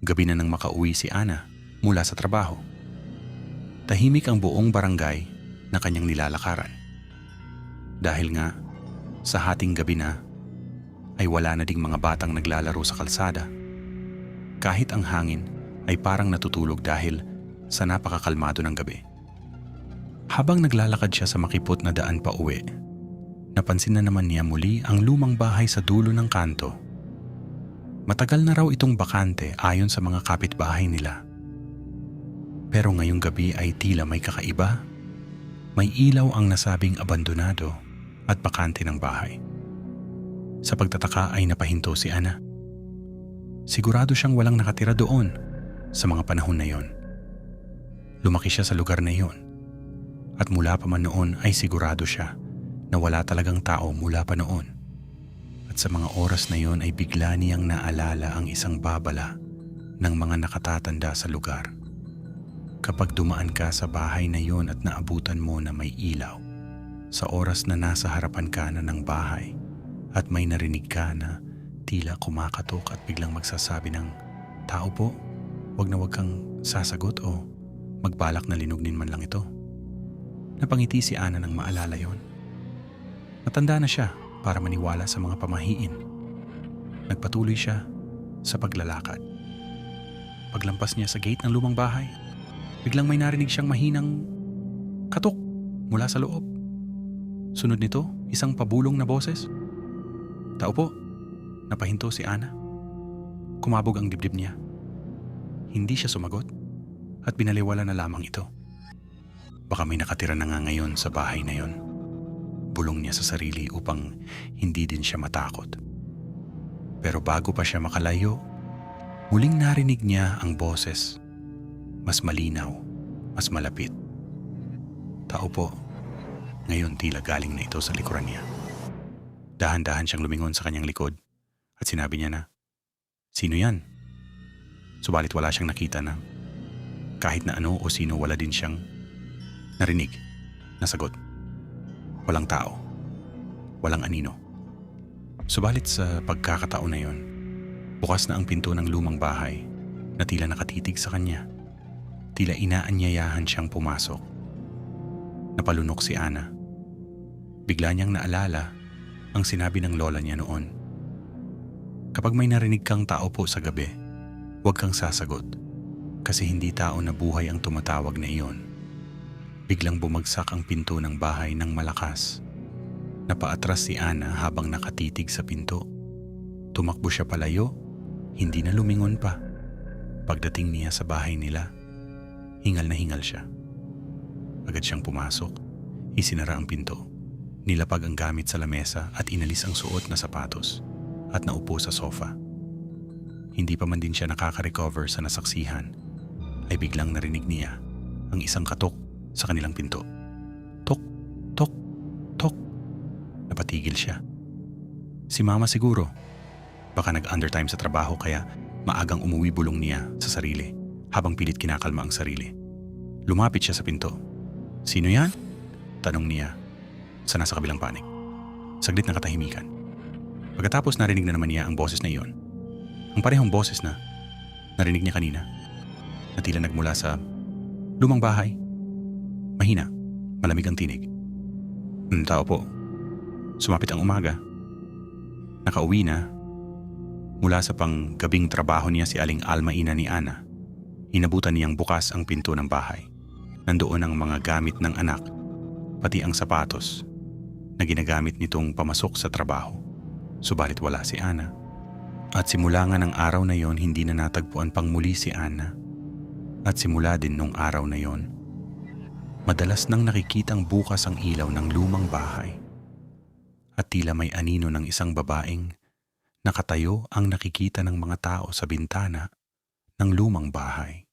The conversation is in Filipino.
Gabi na nang makauwi si Ana mula sa trabaho. Tahimik ang buong barangay na kanyang nilalakaran. Dahil nga, sa hating gabi na, ay wala na ding mga batang naglalaro sa kalsada. Kahit ang hangin ay parang natutulog dahil sa napakakalmado ng gabi. Habang naglalakad siya sa makipot na daan pa uwi, napansin na naman niya muli ang lumang bahay sa dulo ng kanto. Matagal na raw itong bakante ayon sa mga kapitbahay nila. Pero ngayong gabi ay tila may kakaiba. May ilaw ang nasabing abandonado at bakante ng bahay. Sa pagtataka ay napahinto si Ana. Sigurado siyang walang nakatira doon sa mga panahon na yon. Lumaki siya sa lugar na yon. At mula pa man noon ay sigurado siya na wala talagang tao mula pa noon. At sa mga oras na yon ay bigla niyang naalala ang isang babala ng mga nakatatanda sa lugar. Kapag dumaan ka sa bahay na yon at naabutan mo na may ilaw, sa oras na nasa harapan ka na ng bahay at may narinig ka na tila kumakatok at biglang magsasabi ng, "Tao po, wag na wag kang sasagot o magbalak na linugnin man lang ito." Napangiti si Ana nang maalala yon. Matanda na siya para maniwala sa mga pamahiin. Nagpatuloy siya sa paglalakad. Paglampas niya sa gate ng lumang bahay, biglang may narinig siyang mahinang katok mula sa loob. Sunod nito, isang pabulong na boses. "Tao po." Napahinto si Ana. Kumabog ang dibdib niya. Hindi siya sumagot at binaliwala na lamang ito. Baka may nakatira na nga ngayon sa bahay na yon. Bulong niya sa sarili upang hindi din siya matakot. Pero bago pa siya makalayo, muling narinig niya ang boses. Mas malinaw, mas malapit. "Tao po." Ngayon tila galing na ito sa likuran niya. Dahan-dahan siyang lumingon sa kanyang likod at sinabi niya na, "Sino yan?" Subalit wala siyang nakita na kahit na ano o sino, wala din siyang narinig na sagot. Walang tao, walang anino. Subalit sa pagkakataon na yon, bukas na ang pinto ng lumang bahay na tila nakatitig sa kanya. Tila inaanyayahan siyang pumasok. Napalunok si Ana. Bigla niyang naalala ang sinabi ng lola niya noon. Kapag may narinig kang tao po sa gabi, huwag kang sasagot kasi hindi tao na buhay ang tumatawag na iyon. Biglang bumagsak ang pinto ng bahay ng malakas. Napaatras si Ana habang nakatitig sa pinto. Tumakbo siya palayo, hindi na lumingon pa. Pagdating niya sa bahay nila, hingal na hingal siya. Agad siyang pumasok, isinara ang pinto, nilapag ang gamit sa lamesa at inalis ang suot na sapatos at naupo sa sofa. Hindi pa man din siya nakaka-recover sa nasaksihan, ay biglang narinig niya ang isang katok sa kanilang pinto. Tok, tok, tok. Napatigil siya. Si Mama siguro. Baka nag-undertime sa trabaho kaya maagang umuwi, bulong niya sa sarili habang pilit kinakalma ang sarili. Lumapit siya sa pinto. "Sino yan?" tanong niya sa nasa kabilang panig. Saglit na katahimikan. Pagkatapos narinig na naman niya ang boses na iyon. Ang parehong boses na narinig niya kanina na tila nagmula sa lumang bahay. Mahina, malamig ang tinig. "Tao po." Sumapit ang umaga. Nakauwi na. Mula sa panggabing trabaho niya si Aling Alma, ina ni Ana. Inabutan niyang bukas ang pinto ng bahay. Nandoon ang mga gamit ng anak, pati ang sapatos na ginagamit nitong pamasok sa trabaho. Subalit wala si Ana. At simula nga ng araw na yon, hindi na natagpuan pang muli si Ana. At simula din nung araw na yon, madalas nang nakikitang bukas ang ilaw ng lumang bahay. At tila may anino ng isang babaeng nakatayo ang nakikita ng mga tao sa bintana ng lumang bahay.